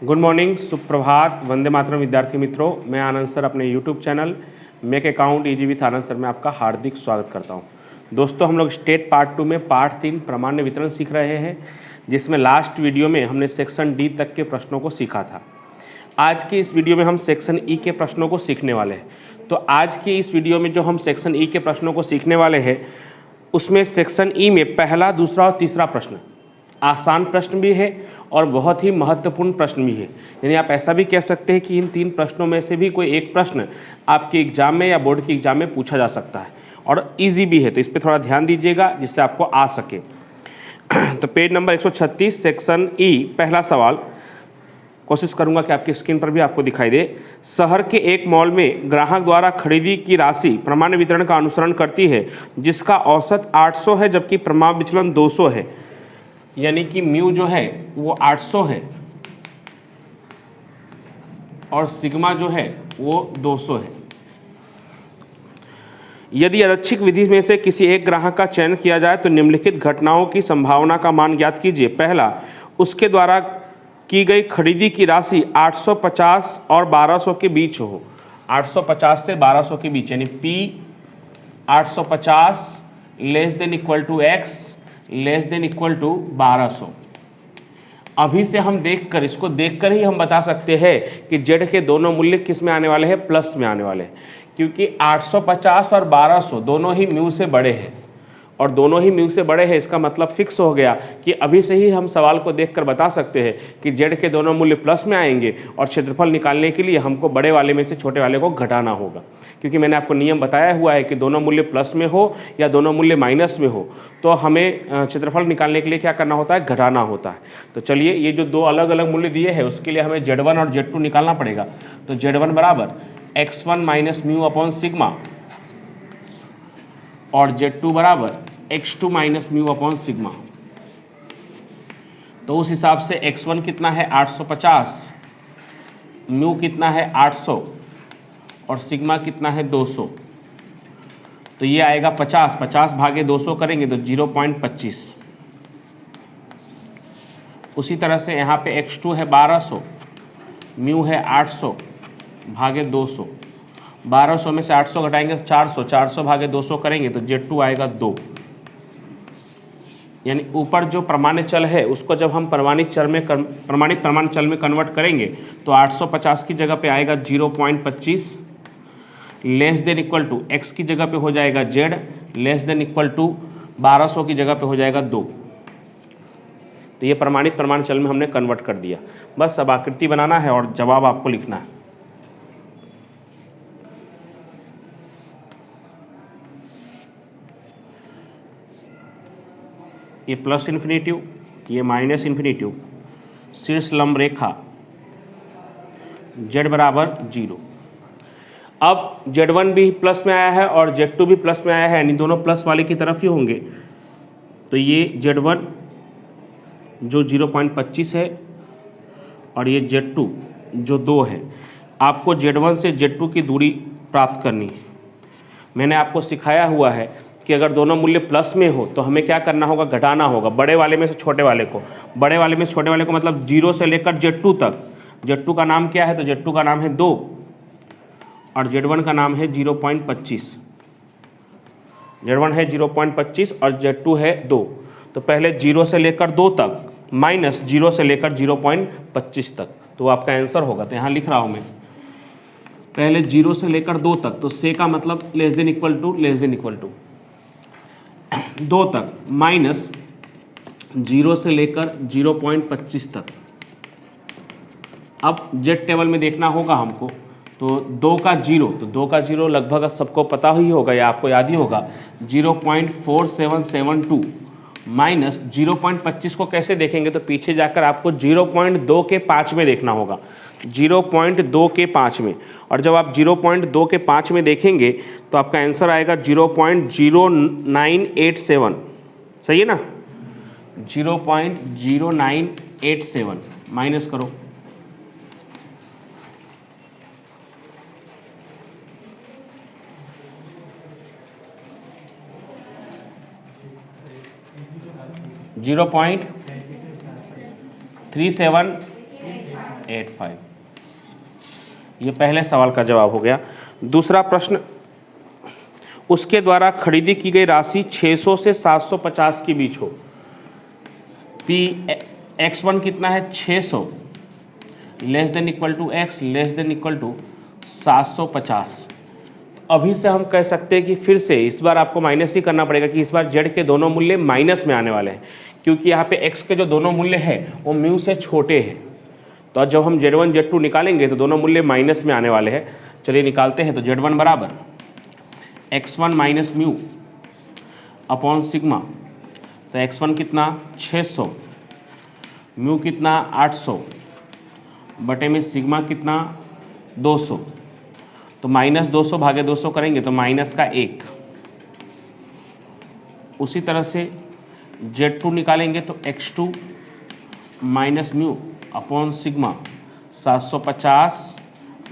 Good morning, सुप्रभात, वंदे मातरम विद्यार्थी मित्रों। मैं आनंद सर अपने YouTube channel make account easy with Anand sir में आपका हार्दिक स्वागत करता हूं। दोस्तों, हम लोग स्टेट पार्ट 2 में पार्ट 3 प्रामाण्य वितरण सीख रहे हैं, जिसमें लास्ट वीडियो में हमने सेक्शन डी तक के प्रश्नों को सीखा था। आज के इस वीडियो में हम सेक्शन ई के प्रश्नों को सीखने वाले हैं। तो आज के इस वीडियो में जो हम सेक्शन ई के प्रश्नों को सीखने वाले हैं, उसमें सेक्शन ई में पहला, दूसरा और तीसरा प्रश्न आसान प्रश्न भी है और बहुत ही महत्वपूर्ण प्रश्न भी है। यानी आप ऐसा भी कह सकते हैं कि इन तीन प्रश्नों में से भी कोई एक प्रश्न आपके एग्जाम में या बोर्ड के एग्जाम में पूछा जा सकता है और इजी भी है। तो इस पर थोड़ा ध्यान दीजिएगा जिससे आपको आ सके। तो पेज नंबर 136 सेक्शन ई, पहला सवाल कोशिश करूंगा कि आपकी स्क्रीन पर भी आपको दिखाई दे। शहर के एक मॉल में ग्राहक द्वारा खरीदी की राशि प्रामाण्य वितरण का अनुसरण करती है, जिसका औसत 800 है जबकि प्रमाण विचलन 200 है। यानी कि म्यू जो है वो 800 है और सिग्मा जो है वो 200 है। यदि यादृच्छिक विधि में से किसी एक ग्राहक का चयन किया जाए तो निम्नलिखित घटनाओं की संभावना का मान ज्ञात कीजिए। पहला, उसके द्वारा की गई खरीदी की राशि 850 और 1200 के बीच हो। 850 से 1200 के बीच, यानी P 850 less than equal to X less than equal to 1200। अभी से हम इसको देखकर ही हम बता सकते हैं कि Z के दोनों मूल्य किस में आने वाले हैं, प्लस में आने वाले हैं, क्योंकि 850 और 1200 दोनों ही म्यू से बड़े हैं और दोनों ही म्यू से बड़े हैं। इसका मतलब फिक्स हो गया कि अभी से ही हम सवाल को देखकर बता सकते हैं कि Z के दोनों मूल्य प्लस में आएंगे और क्षेत्रफल निकालने के लिए हमको बड़े वाले में से छोटे वाले को घटाना होगा, क्योंकि मैंने आपको नियम बताया हुआ है कि दोनों मूल्य प्लस में हो या दोनों मूल्य माइनस में हो तो हमें क्षेत्रफल निकालने के लिए क्या करना होता है, घटाना होता है। तो चलिए, ये जो दो अलग अलग मूल्य दिए हैं उसके लिए हमें Z1 और Z2 निकालना पड़ेगा। तो Z1 बराबर x1 minus mu upon sigma और Z2 बराबर x2 minus mu upon sigma. तो उस हिसाब से x1 कितना है 850, म्यू कितना है 800 और सिग्मा कितना है 200। तो ये आएगा 50, 50 भागे 200 करेंगे तो 0.25। उसी तरह से यहाँ पे x2 है 1200, म्यू है 800 भागे 200। 1200 में से 800 घटाएंगे तो 400, 400 भागे 200 करेंगे तो Z2 आएगा 2। यानी ऊपर जो प्रमाणित चल है उसको जब हम प्रमाणित प्रमाणित चल में कन्वर्ट करेंगे तो 850 की जगह पे आएगा 0.25 less than equal to x की जगह पे हो जाएगा Z less than equal to 1200 की जगह पे हो जाएगा 2। तो ये प्रमाणित चल में हमने कन्वर्ट कर दिया। बस अब आकृति बनाना है और जवाब आपको लिखना है। ये प्लस इन्फिनेटिव, ये माइनस इन्फिनेटिव, शीर्ष लंब रेखा Z बराबर 0। अब Z1 भी प्लस में आया है और Z2 भी प्लस में आया है, यानी दोनों प्लस वाले की तरफ ही होंगे। तो ये Z1 जो 0.25 है और ये Z2 जो 2 है। आपको Z1 से Z2 की दूरी प्राप्त करनी है। मैंने आपको सिखाया हुआ है कि अगर दोनों मूल्य प्लस में हो तो हमें क्या करना होगा, घटाना होगा बड़े वाले में से छोटे वाले को। बड़े वाले में से छोटे वाले को मतलब 0 से लेकर Z2 तक। Z2 का नाम क्या है, तो Z2 का नाम है 2 और Z1 का नाम है 0.25। Z1 है 0.25 और Z2 है 2। तो पहले 0 से लेकर 2 तक माइनस 0 से लेकर 0.25 तक, तो आपका आंसर होगा। तो यहाँ लिख रहा हूँ मैं, पहले 0 से लेकर 2 तक, तो से का मतलब लेस देन इक्वल टू 2 तक, माइनस 0 से लेकर 0.25 तक। अब Z टेबल में देखना होगा हमको, तो 2 का 0, तो 2 का 0 लगभग सबको पता ही होगा या आपको याद ही होगा, 0.4772 माइनस 0.25 को कैसे देखेंगे, तो पीछे जाकर आपको 0.2 के 5 में देखना होगा, 0.2 के 5 में। और जब आप 0.2 के 5 में देखेंगे तो आपका आंसर आएगा 0.0987। सही है ना, 0.0987 माइनस करो, 85। ये पहले सवाल का जवाब हो गया। दूसरा प्रश्न, उसके द्वारा खरीदी की गई राशि 600 से 750 के बीच हो। पी x1 कितना है 600 less than equal to x less than equal to 750। अभी से हम कह सकते हैं कि फिर से इस बार आपको माइनस ही करना पड़ेगा कि इस बार z के दोनों मूल्य माइनस में आने वाले हैं, क्योंकि यहाँ पे x के जो दोनों मूल्य है वो म्यू से छोटे हैं। तो जब हम z1 z2 निकालेंगे तो दोनों मूल्य माइनस में आने वाले हैं। चलिए निकालते हैं। तो z1 बराबर x1 minus mu upon sigma. तो x1 कितना 600, म्यू कितना 800 बटे में सिग्मा कितना 200। तो माइनस 200 भागे 200 करेंगे तो माइनस का 1। उसी तरह से z2 निकालेंगे तो x2 minus mu upon sigma 750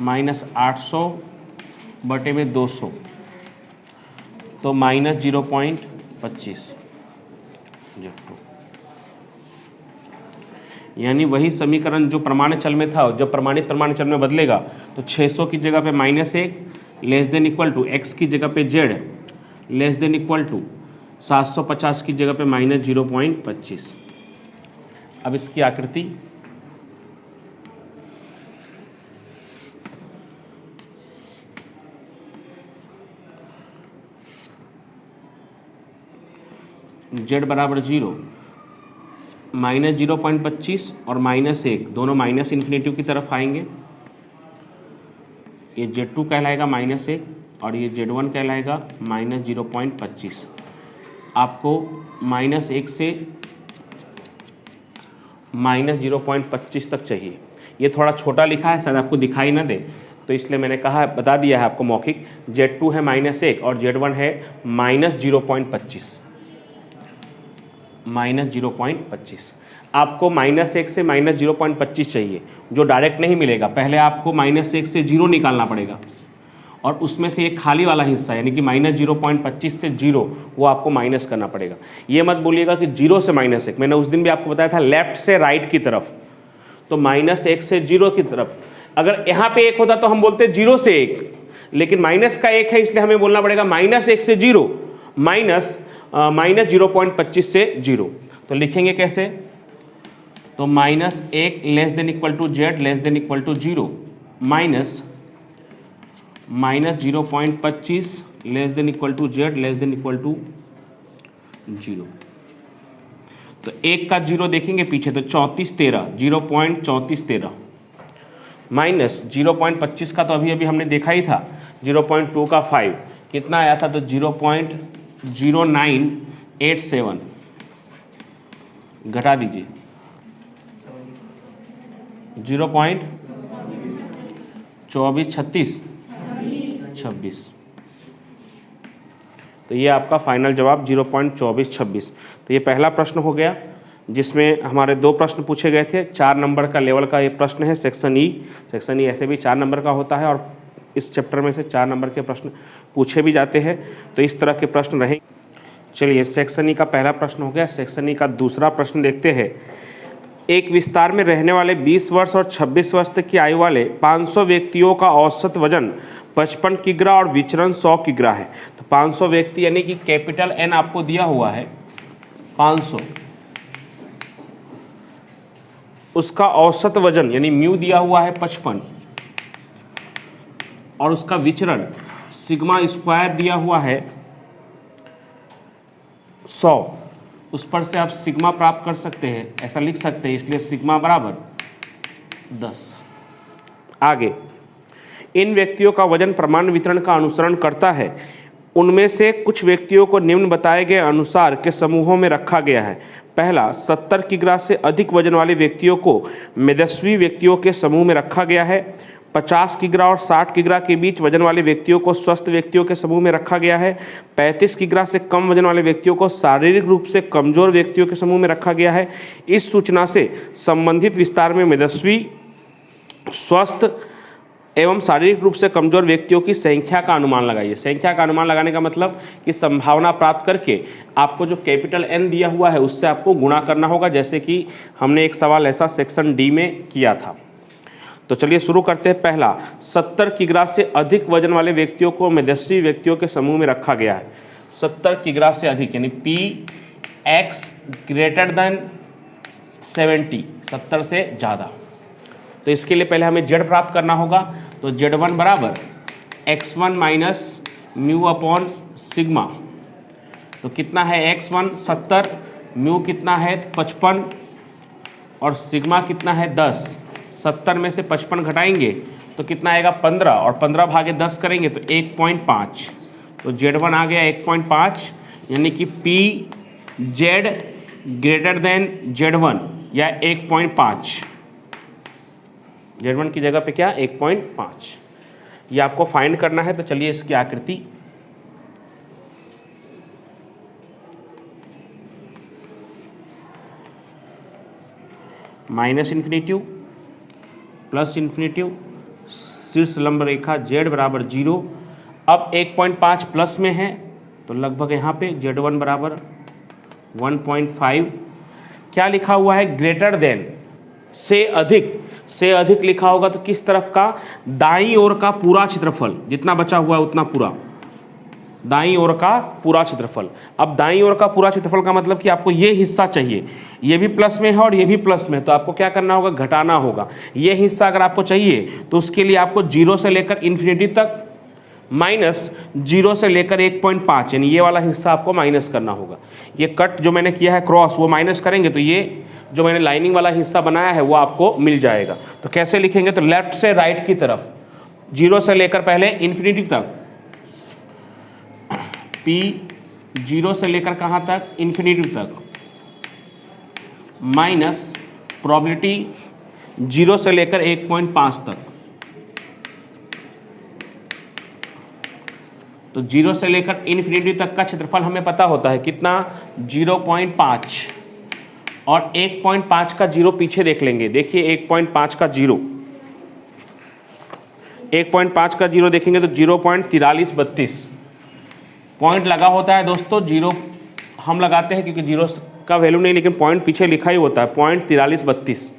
minus 800 बटे में 200 तो माइनस 0.25 z2। यानी वही समीकरण जो प्रमाणित चल में था, जब प्रमाणित प्रमाणित चल में बदलेगा तो 600 की जगह पे -1 less than equal to x की जगह पे z less than equal to 750 की जगह पे माइनस 0.25। अब इसकी आकृति z बराबर 0, माइनस 0.25 और -1 दोनों माइनस इन्फिनेटिव की तरफ आएंगे। ये z2 कहलाएगा -1 और ये z1 कहलाएगा माइनस 0.25। आपको -1 से माइनस 0.25 तक चाहिए। ये थोड़ा छोटा लिखा है, शायद आपको दिखाई ना दे, तो इसलिए मैंने कहा बता दिया है आपको मौखिक। z2 है -1 और z1 है माइनस 0.25, माइनस 0.25। आपको -1 से माइनस 0.25 चाहिए, जो डायरेक्ट नहीं मिलेगा। पहले आपको -1 से 0 निकालना पड़ेगा और उसमें से एक खाली वाला हिस्सा यानी कि माइनस 0.25 से 0 वो आपको माइनस करना पड़ेगा। ये मत बोलिएगा कि 0 से -1, मैंने उस दिन भी आपको बताया था लेफ्ट से राइट की तरफ, तो -1 से 0 की तरफ। अगर यहाँ पे 1 होता तो हम बोलते 0 से 1, लेकिन माइनस का 1 है इसलिए हमें बोलना पड़ेगा -1 से 0 माइनस 0.25 से 0। तो लिखेंगे कैसे? तो -1 less than equal to z less than equal to 0 minus 0.25 less than equal to z less than equal to 0। तो 1 का 0 देखेंगे पीछे तो 3413 0.3413 माइनस 0.25 का तो अभी अभी हमने देखा ही था 0.2 का 5 कितना आया था? तो 0.0987 घटा दीजिए 0.2436 तो ये आपका फाइनल जवाब 0.2436। तो ये पहला प्रश्न हो गया जिसमें हमारे 2 प्रश्न पूछे गए थे। 4 नंबर का लेवल का ये प्रश्न है सेक्शन ई। सेक्शन ई ऐसे भी 4 नंबर का होता है और इस चैप्टर में से 4 नंबर के प्रश्न पूछे भी जाते हैं, तो इस तरह के प्रश्न रहेंगे। चलिए सेक्शन ई का पहला प्रश्न हो गया। सेक्शन ई का दूसरा प्रश्न देखते हैं। एक विस्तार में रहने वाले 20 वर्ष और 26 वर्ष तक की आयु वाले 500 व्यक्तियों का औसत वजन 55 किग्रा और विचरण 100 किग्रा है। तो 500 व्यक्ति यानी कि कैपिटल N आपको दिया हुआ है 500, उसका औसत वजन यानी म्यू दिया हुआ है 55 और उसका विचरण सिग्मा स्क्वायर दिया हुआ है 100। उस पर से आप सिग्मा प्राप्त कर सकते हैं, ऐसा लिख सकते हैं, इसलिए सिग्मा बराबर 10। आगे, इन व्यक्तियों का वजन प्रमाण वितरण का अनुसरण करता है। उनमें से कुछ व्यक्तियों को निम्न बताए गए अनुसार के समूहों में रखा गया है। पहला, 70 किग्रा से अधिक वजन वाले व्यक्तियों को मेदस्वी व्यक्तियों के समूह में रखा गया है। 50 किग्रा और 60 किग्रा के बीच वजन वाले व्यक्तियों को स्वस्थ व्यक्तियों के समूह में रखा गया है। 35 किग्रा से कम वजन वाले व्यक्तियों को शारीरिक रूप से कमजोर व्यक्तियों के समूह में रखा गया है। इस सूचना से संबंधित विस्तार में मेदस्वी, स्वस्थ एवं शारीरिक रूप से कमजोर व्यक्तियों की संख्या का अनुमान लगाइए। संख्या का अनुमान लगाने का मतलब कि संभावना प्राप्त करके आपको जो कैपिटल N दिया हुआ है उससे आपको गुणा करना होगा, जैसे कि हमने एक सवाल ऐसा सेक्शन डी में किया था। तो चलिए शुरू करते हैं। पहला, 70 किग्रा से अधिक वजन वाले व्यक्तियों को मेदस्वी व्यक्तियों के समूह में रखा गया है। 70 किग्रा से अधिक यानी Px ग्रेटर देन 70 से ज़्यादा। तो इसके लिए पहले हमें Z प्राप्त करना होगा। तो Z1 बराबर x1 minus mu upon sigma. तो कितना है x1 70, म्यू कितना है 55 और सिग्मा कितना है 10। 70 में से 55 घटाएंगे तो कितना आएगा 15 और 15 भागे 10 करेंगे तो 1.5। तो Z1 आ गया 1.5 यानी कि PZ ग्रेटर देन Z1 या 1.5। Z1 की जगह पे क्या 1.5, ये आपको फाइंड करना है। तो चलिए इसकी आकृति माइनस इन्फिनिटिव प्लस इन्फिनिटिव, शीर्ष लंब रेखा Z बराबर 0। अब 1.5 प्लस में है तो लगभग यहाँ पे Z1 बराबर 1.5। क्या लिखा हुआ है ग्रेटर देन, से अधिक लिखा होगा तो किस तरफ का, दाईं ओर का पूरा क्षेत्रफल, जितना बचा हुआ है उतना पूरा, दाईं ओर का पूरा क्षेत्रफल। अब दाईं ओर का पूरा क्षेत्रफल का मतलब कि आपको ये हिस्सा चाहिए, ये भी प्लस में है और ये भी प्लस में है, तो आपको क्या करना होगा घटाना होगा। ये हिस्सा अगर आपको चाहिए तो उसके लिए आपको 0 से लेकर इन्फिनिटी तक माइनस 0 से लेकर 1.5 यानी ये वाला हिस्सा आपको माइनस करना होगा। ये कट जो मैंने किया है क्रॉस वो माइनस करेंगे तो ये जो मैंने लाइनिंग वाला हिस्सा बनाया है वो आपको मिल जाएगा। तो कैसे लिखेंगे, तो लेफ्ट से राइट की तरफ 0 से लेकर पहले इन्फिनिटी तक, P 0 से लेकर कहाँ तक इन्फिनिटी तक, माइनस प्रोबेबिलिटी 0 से लेकर 1.5 तक। तो 0 से लेकर इन्फिनिटी तक का क्षेत्रफल हमें पता होता है कितना 0.5 और 1.5 का 0 पीछे देख लेंगे। देखिए 1.5 का 0, 1.5 का 0 देखेंगे तो 0.4332 पॉइंट लगा होता है दोस्तों। 0 हम लगाते हैं क्योंकि 0 का वैल्यू नहीं, लेकिन पॉइंट पीछे लिखा ही होता है 0.4332।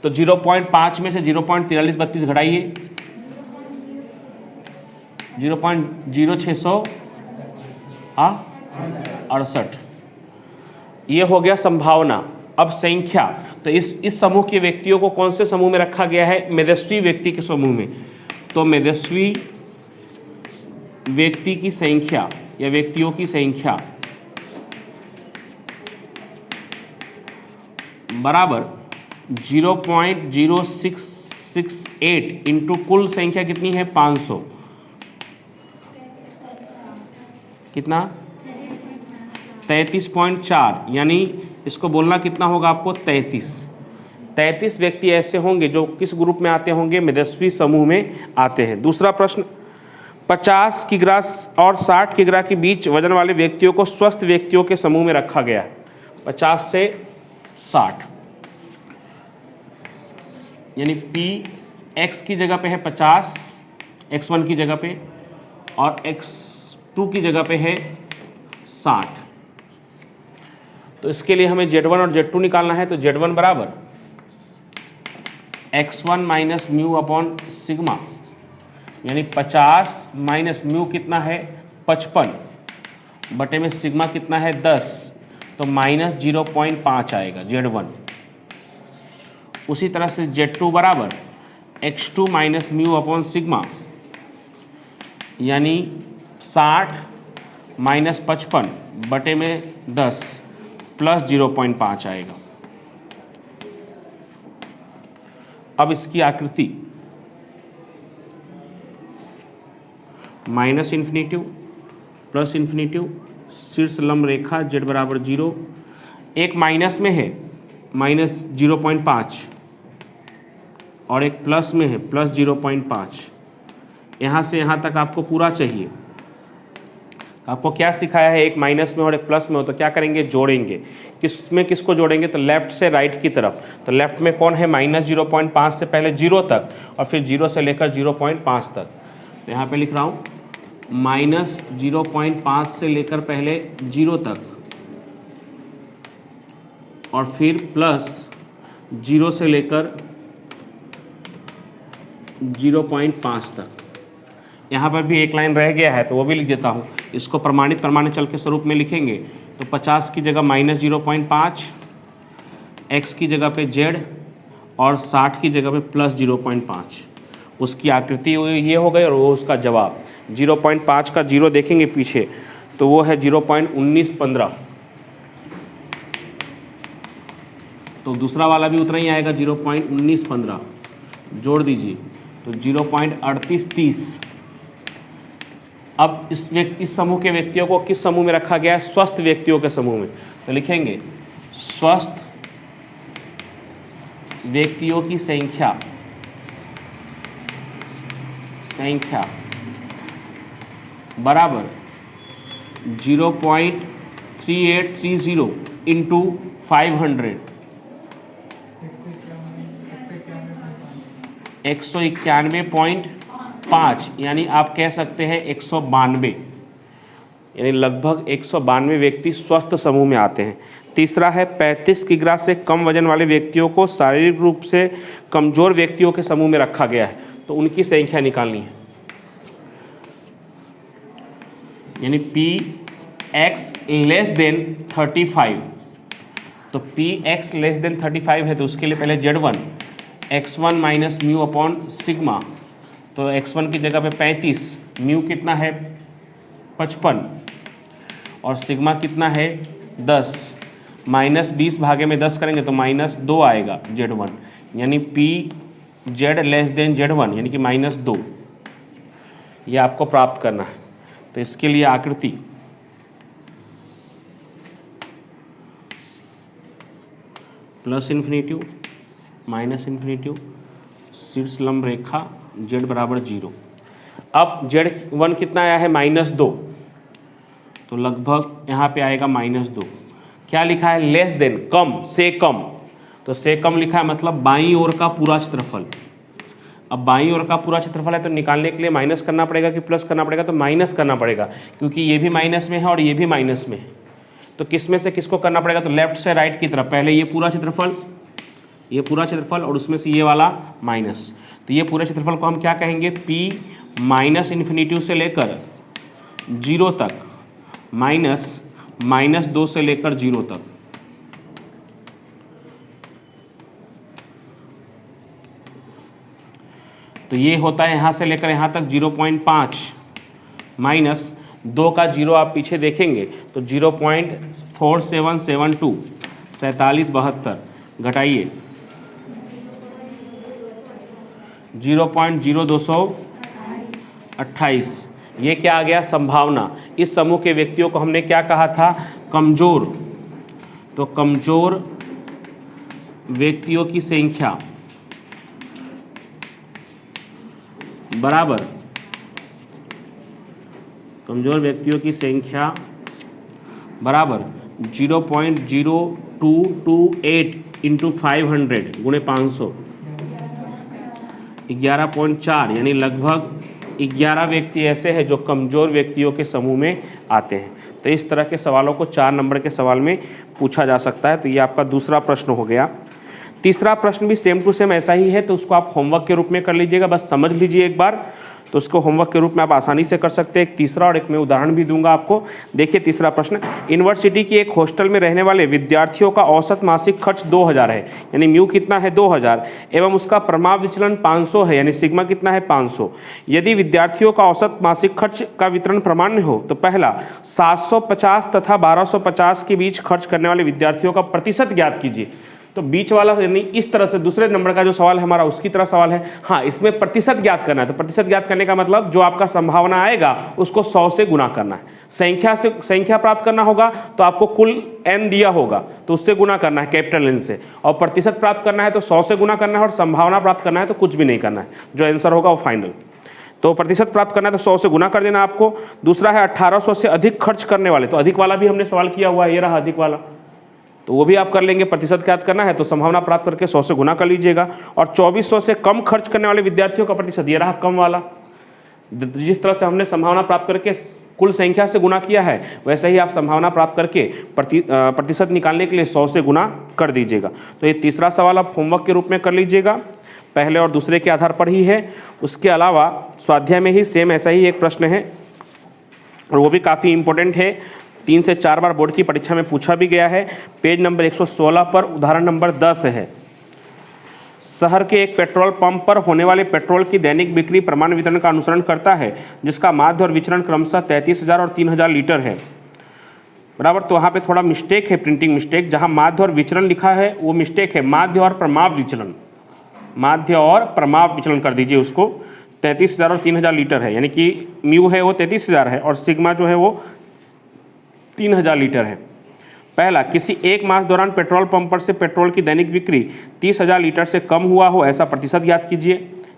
तो 0.5 में से 0.4332 घटाइए 0.0668, ये हो गया संभावना। अब संख्या, तो इस समूह के व्यक्तियों को कौन से समूह में रखा गया है, मेदस्वी व्यक्ति के समूह में। तो मेदस्वी व्यक्ति की संख्या या व्यक्तियों की संख्या बराबर 0.0668 इंटू कुल संख्या कितनी है 500, कितना 33.4, यानी इसको बोलना कितना होगा आपको 33 व्यक्ति ऐसे होंगे जो किस ग्रुप में आते होंगे, मेदस्वी समूह में आते हैं। दूसरा प्रश्न, 50 किग्रा और 60 किग्रा के बीच वजन वाले व्यक्तियों को स्वस्थ व्यक्तियों के समूह में रखा गया है। 50 से 60 यानी Px की जगह पे है 50, x1 की जगह पे, और x2 की जगह पे है 60। तो इसके लिए हमें Z1 और Z2 निकालना है। तो Z1 बराबर x1 minus mu upon sigma, यानी 50 माइनस म्यू कितना है 55 बटे में सिग्मा कितना है 10, तो माइनस 0.5 आएगा Z1। उसी तरह से Z2 बराबर x2 minus mu upon sigma, यानी 60 माइनस 55 बटे में 10 प्लस 0.5 आएगा। अब इसकी आकृति माइनस इन्फिनिटिव प्लस इन्फिनिटिव, शीर्ष लंब रेखा Z बराबर 0, एक माइनस में है माइनस 0.5 और एक प्लस में है प्लस 0.5। यहाँ से यहाँ तक आपको पूरा चाहिए। आपको क्या सिखाया है, एक माइनस में और एक प्लस में हो तो क्या करेंगे, जोड़ेंगे। किसमें किसको जोड़ेंगे, तो लेफ्ट से राइट की तरफ। तो लेफ्ट में कौन है, माइनस 0.5 से पहले 0 तक और फिर 0 से लेकर 0.5 तक। तो यहाँ पे लिख रहा हूँ माइनस 0.5 से लेकर पहले 0 तक और फिर प्लस 0 से लेकर 0.5 तक। यहाँ पर भी एक लाइन रह गया है तो वो भी लिख देता हूँ। इसको प्रमाणित के स्वरूप में लिखेंगे तो 50 की जगह -0.5, x की जगह पे z और 60 की जगह पे +0.5। उसकी आकृति ये हो गई और वो उसका जवाब। 0.5 का 0 देखेंगे पीछे तो वो है 0.1915। तो दूसरा वाला भी उतना ही आएगा 0.1915, जोड़ दीजिए तो 0.3830। अब इस समूह के व्यक्तियों को किस समूह में रखा गया है? स्वस्थ व्यक्तियों के समूह में। तो लिखेंगे स्वस्थ व्यक्तियों की संख्या बराबर 0.3830 इंटू 500, 191.5, यानी आप कह सकते हैं 192, यानी लगभग 192 व्यक्ति स्वस्थ समूह में आते हैं। तीसरा है 35 किग्रा से कम वजन वाले व्यक्तियों को शारीरिक रूप से कमजोर व्यक्तियों के समूह में रखा गया है, तो उनकी संख्या निकालनी है। यानी Px लेस देन 35, तो Px लेस देन 35 है तो उसके लिए पहले Z1 x1 minus mu upon sigma, तो x1 की जगह पे 35, म्यू कितना है 55 और सिग्मा कितना है 10, -20 भागे में 10 करेंगे तो -2 आएगा Z1, यानी Pz लेस देन Z1 यानी कि -2, ये आपको प्राप्त करना है। तो इसके लिए आकृति +∞, -∞, शीर्ष लंब रेखा z बराबर 0। अब Z1 कितना आया है -2, तो लगभग यहाँ पे आएगा -2। क्या लिखा है? लेस देन, कम से कम, तो से कम लिखा है मतलब बाईं ओर का पूरा क्षेत्रफल। अब बाईं ओर का पूरा क्षेत्रफल है तो निकालने के लिए माइनस करना पड़ेगा कि प्लस करना पड़ेगा? तो माइनस करना पड़ेगा, क्योंकि ये भी माइनस में है और ये भी माइनस में है। तो किस में से किसको करना पड़ेगा? तो लेफ्ट से राइट की तरफ, पहले ये पूरा क्षेत्रफल और उसमें से ये वाला माइनस। तो ये पूरे क्षेत्रफल को हम क्या कहेंगे? P -∞ से लेकर 0 तक -2 से लेकर 0 तक। तो ये होता है यहाँ से लेकर यहाँ तक 0.5 माइनस 2 का 0 आप पीछे देखेंगे तो 0.4772, 4772 घटाइए 0.0228। ये क्या आ गया? संभावना। इस समूह के व्यक्तियों को हमने क्या कहा था? कमजोर। तो कमजोर व्यक्तियों की संख्या बराबर 0.0228 इंटू 500 गुणे 500, 11.4, यानी लगभग 11 व्यक्ति ऐसे हैं जो कमज़ोर व्यक्तियों के समूह में आते हैं। तो इस तरह के सवालों को 4 नंबर के सवाल में पूछा जा सकता है। तो ये आपका दूसरा प्रश्न हो गया। तीसरा प्रश्न भी सेम टू सेम ऐसा ही है, तो उसको आप होमवर्क के रूप में कर लीजिएगा, बस समझ लीजिए एक बार। तो उसको होमवर्क के रूप में आप आसानी से कर सकते हैं। एक तीसरा और एक मैं उदाहरण भी दूंगा आपको। देखिए तीसरा प्रश्न, यूनिवर्सिटी की एक हॉस्टल में रहने वाले विद्यार्थियों का औसत मासिक खर्च 2000 है, यानी म्यू कितना है 2000, एवं उसका प्रमाव विचलन 500 है, यानी सिग्मा कितना है 500। यदि विद्यार्थियों का औसत मासिक खर्च का वितरण प्रमाण्य हो तो पहला 750 तथा 1250 के बीच खर्च करने वाले विद्यार्थियों का प्रतिशत ज्ञात कीजिए। तो बीच वाला यानी इस तरह से दूसरे नंबर का जो सवाल है हमारा उसकी तरह सवाल है। हाँ, इसमें प्रतिशत ज्ञात करना है। तो प्रतिशत ज्ञात करने का मतलब जो आपका संभावना आएगा उसको 100 से गुना करना है। संख्या प्राप्त करना होगा तो आपको कुल n दिया होगा तो उससे गुना करना है कैपिटल N से, और प्रतिशत प्राप्त करना है तो 100 से गुना करना है, और संभावना प्राप्त करना है तो कुछ भी नहीं करना है, जो आंसर होगा वो फाइनल। तो प्रतिशत प्राप्त करना है तो 100 से गुना कर देना आपको। दूसरा है 1800 से अधिक खर्च करने वाले, तो अधिक वाला भी हमने सवाल किया हुआ है, ये रहा अधिक वाला, तो वो भी आप कर लेंगे। प्रतिशत ज्ञात करना है तो संभावना प्राप्त करके 100 से गुना कर लीजिएगा। और 2400 से कम खर्च करने वाले विद्यार्थियों का प्रतिशत, ये रहा कम वाला। जिस तरह से हमने संभावना प्राप्त करके कुल संख्या से गुना किया है वैसे ही आप संभावना प्राप्त करके प्रतिशत निकालने के लिए 100 से गुना कर दीजिएगा। तो ये तीसरा सवाल आप होमवर्क के रूप में कर लीजिएगा। पहले और दूसरे के आधार पर ही है। उसके अलावा स्वाध्याय में ही सेम ऐसा ही एक प्रश्न है और वो भी काफ़ी इंपॉर्टेंट है, 3 से 4 बार बोर्ड की परीक्षा में पूछा भी गया है। पेज नंबर 116 पर उदाहरण नंबर 10 है। शहर के एक पेट्रोल पंप पर होने वाले पेट्रोल की दैनिक बिक्री प्रमाण वितरण का अनुसरण करता है जिसका माध्य और विचरण क्रमशः 33,000 और 3,000 लीटर है। बराबर, तो वहाँ पे थोड़ा मिस्टेक है, प्रिंटिंग मिस्टेक, जहाँ माध्य और विचरण लिखा है वो मिस्टेक है, माध्य और प्रमाप विचलन, माध्य और प्रमाप विचलन कर दीजिए उसको। 33,000 और 3,000 लीटर है, यानी कि म्यू है वो 33,000 है और सिग्मा जो है वो 3,000 लीटर है। पहला, किसी एक मास दौरान पेट्रोल पंप पर से पेट्रोल की दैनिक बिक्री 30,000 लीटर से कम हुआ हो ऐसा प्रतिशत ज्ञात कीजिए,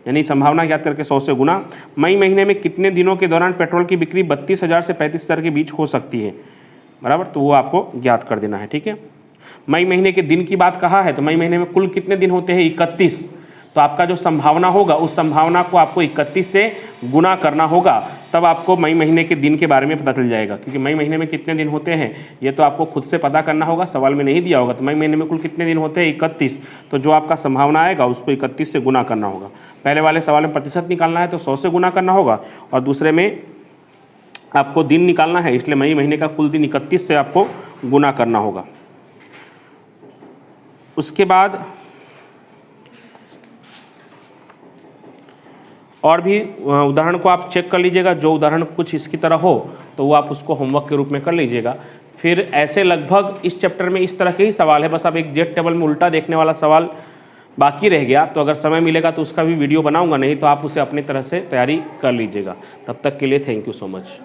यानी संभावना ज्ञात करके 100 से गुना। मई महीने में कितने दिनों के दौरान पेट्रोल की बिक्री 32,000 से 35,000 के बीच हो सकती है। बराबर, तो वो आपको ज्ञात कर देना है। ठीक है, मई महीने के दिन की बात कहा है, तो मई महीने में कुल कितने दिन होते हैं? 31। तो आपका जो संभावना होगा उस संभावना को आपको 31 से गुना करना होगा, तब आपको मई महीने के दिन के बारे में पता चल जाएगा। क्योंकि मई महीने में कितने दिन होते हैं ये तो आपको खुद से पता करना होगा, सवाल में नहीं दिया होगा। तो मई महीने में कुल कितने दिन होते हैं? 31। तो जो आपका संभावना आएगा उसको 31 से गुना करना होगा। पहले वाले सवाल में प्रतिशत निकालना है तो 100 से गुना करना होगा और दूसरे में आपको दिन निकालना है, इसलिए मई महीने का कुल दिन 31 से आपको गुना करना होगा। उसके बाद और भी उदाहरण को आप चेक कर लीजिएगा, जो उदाहरण कुछ इसकी तरह हो तो वो आप उसको होमवर्क के रूप में कर लीजिएगा। फिर ऐसे लगभग इस चैप्टर में इस तरह के ही सवाल है, बस अब एक जेड टेबल में उल्टा देखने वाला सवाल बाकी रह गया। तो अगर समय मिलेगा तो उसका भी वीडियो बनाऊंगा, नहीं तो आप उसे अपनी तरह से तैयारी कर लीजिएगा। तब तक के लिए थैंक यू सो मच।